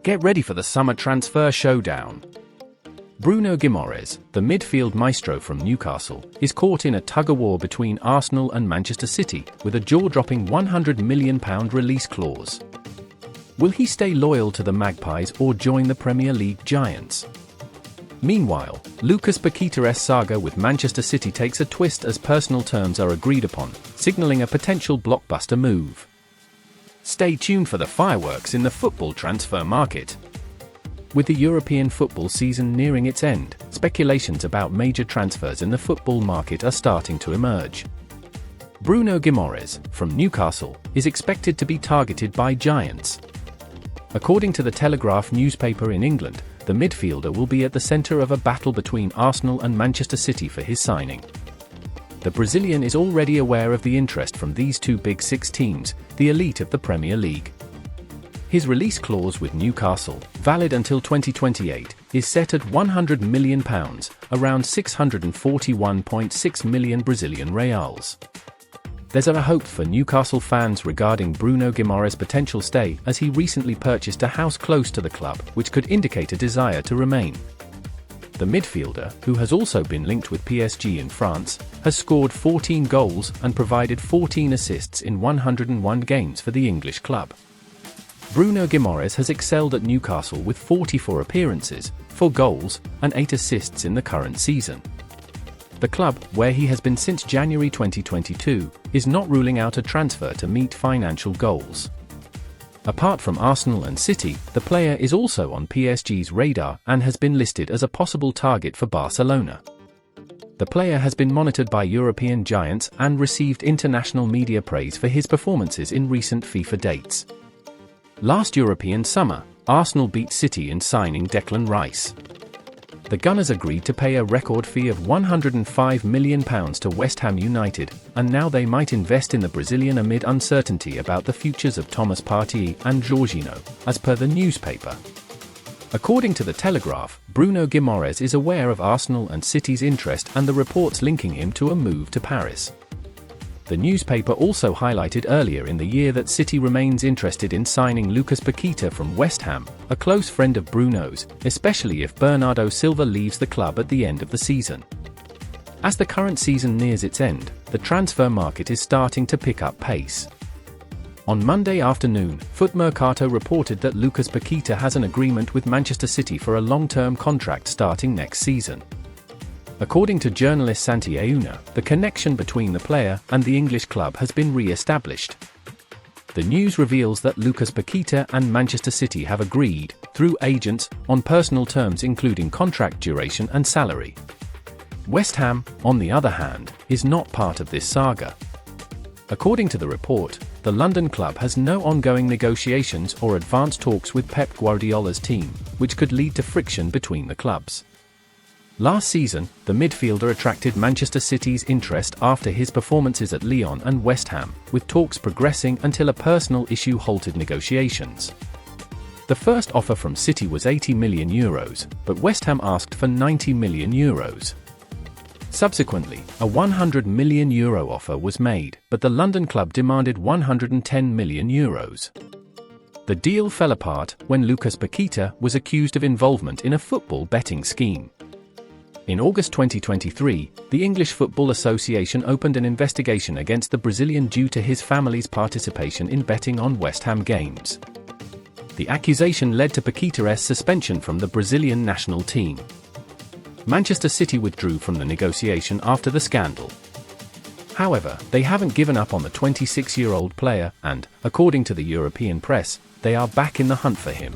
Get ready for the summer transfer showdown. Bruno Guimaraes, the midfield maestro from Newcastle, is caught in a tug-of-war between Arsenal and Manchester City, with a jaw-dropping £100 million release clause. Will he stay loyal to the Magpies or join the Premier League giants? Meanwhile, Lucas Paqueta's saga with Manchester City takes a twist as personal terms are agreed upon, signalling a potential blockbuster move. Stay tuned for the fireworks in the football transfer market. With the European football season nearing its end, speculations about major transfers in the football market are starting to emerge. Bruno Guimaraes, from Newcastle, is expected to be targeted by giants. According to the Telegraph newspaper in England, the midfielder will be at the centre of a battle between Arsenal and Manchester City for his signing. The Brazilian is already aware of the interest from these two Big Six teams, the elite of the Premier League. His release clause with Newcastle, valid until 2028, is set at £100 million, around 641.6 million Brazilian reals. There's a hope for Newcastle fans regarding Bruno Guimaraes' potential stay, as he recently purchased a house close to the club, which could indicate a desire to remain. The midfielder, who has also been linked with PSG in France, has scored 14 goals and provided 14 assists in 101 games for the English club. Bruno Guimaraes has excelled at Newcastle with 44 appearances, 4 goals, and 8 assists in the current season. The club, where he has been since January 2022, is not ruling out a transfer to meet financial goals. Apart from Arsenal and City, the player is also on PSG's radar and has been listed as a possible target for Barcelona. The player has been monitored by European giants and received international media praise for his performances in recent FIFA dates. Last European summer, Arsenal beat City in signing Declan Rice. The Gunners agreed to pay a record fee of £105 million to West Ham United, and now they might invest in the Brazilian amid uncertainty about the futures of Thomas Partey and Jorginho, as per the newspaper. According to the Telegraph, Bruno Guimaraes is aware of Arsenal and City's interest and the reports linking him to a move to Paris. The newspaper also highlighted earlier in the year that City remains interested in signing Lucas Paqueta from West Ham, a close friend of Bruno's, especially if Bernardo Silva leaves the club at the end of the season. As the current season nears its end, the transfer market is starting to pick up pace. On Monday afternoon, Footmercato reported that Lucas Paqueta has an agreement with Manchester City for a long-term contract starting next season. According to journalist Santi Auna, the connection between the player and the English club has been re-established. The news reveals that Lucas Paqueta and Manchester City have agreed, through agents, on personal terms including contract duration and salary. West Ham, on the other hand, is not part of this saga. According to the report, the London club has no ongoing negotiations or advanced talks with Pep Guardiola's team, which could lead to friction between the clubs. Last season, the midfielder attracted Manchester City's interest after his performances at Lyon and West Ham, with talks progressing until a personal issue halted negotiations. The first offer from City was €80 million, but West Ham asked for €90 million. Subsequently, a €100 million offer was made, but the London club demanded €110 million. The deal fell apart when Lucas Paqueta was accused of involvement in a football betting scheme. In August 2023, the English Football Association opened an investigation against the Brazilian due to his family's participation in betting on West Ham games. The accusation led to Paqueta's suspension from the Brazilian national team. Manchester City withdrew from the negotiation after the scandal. However, they haven't given up on the 26-year-old player and, according to the European press, they are back in the hunt for him.